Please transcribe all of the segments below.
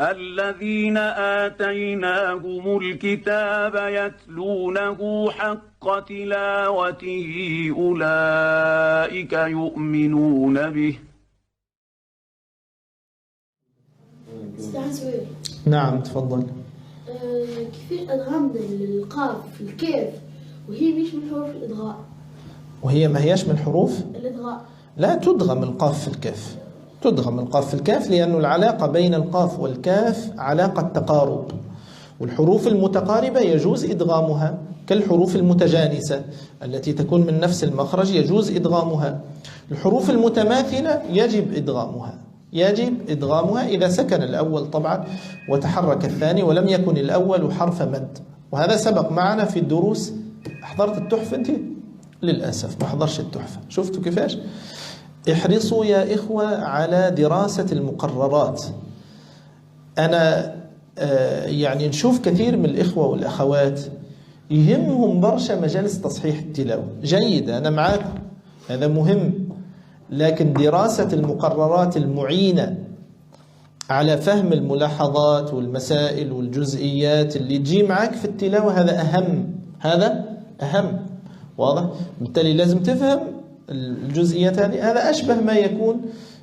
الذين آتيناهم الكتاب يتلونه حق تلاوته أولئك يؤمنون به. سؤال. نعم تفضل. كيف أدغام القاف في الكاف وهي مش من حروف الإدغاء؟ وهي ما هيش من حروف الإدغاء. لا تدغم القاف في الكاف، تدغم القاف في الكاف، لأن العلاقة بين القاف والكاف علاقة تقارب، والحروف المتقاربة يجوز إدغامها كالحروف المتجانسة التي تكون من نفس المخرج يجوز إدغامها. الحروف المتماثلة يجب إدغامها إذا سكن الأول طبعا وتحرك الثاني ولم يكن الأول حرف مد، وهذا سبق معنا في الدروس. حضرت التحفة أنت؟ للأسف ما حضرش التحفة. شفتوا كيفاش؟ احرصوا يا إخوة على دراسة المقررات. أنا يعني نشوف كثير من الإخوة والأخوات يهمهم برشا مجالس تصحيح التلاوة. جيد، أنا معاكم، هذا مهم، لكن دراسة المقررات المعينة على فهم الملاحظات والمسائل والجزئيات اللي تجي معك في التلاوة هذا أهم. واضح؟ بالتالي لازم تفهم الجزئيات هذه. هذا أشبه ما يكون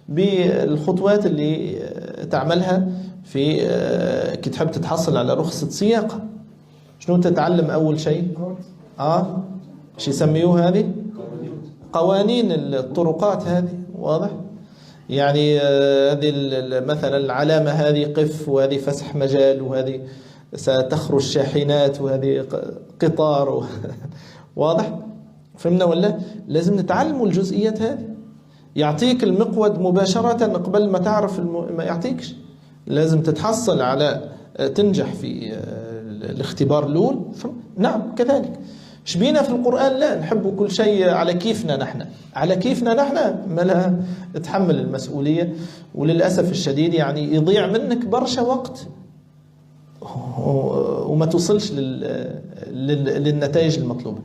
بالخطوات اللي تعملها في كي تحب تتحصل على رخصة سياقة. شنو تتعلم أول شيء؟ شو يسميوه هذه؟ قوانين الطرقات هذه. واضح؟ يعني هذه مثلا العلامة هذه قف، وهذه فسح مجال، وهذه ستخرج شاحنات، وهذه قطار واضح؟ فهمنا ولا؟ لازم نتعلم الجزئيات هذه. يعطيك المقود مباشرة قبل ما تعرف ما يعطيكش. لازم تتحصل على تنجح في الاختبار الأول. نعم كذلك. شبينا في القرآن؟ لا، نحب كل شيء على كيفنا نحن، ما لا تحمل المسؤولية. وللأسف الشديد يعني يضيع منك برشا وقت وما توصلش للنتائج المطلوبة.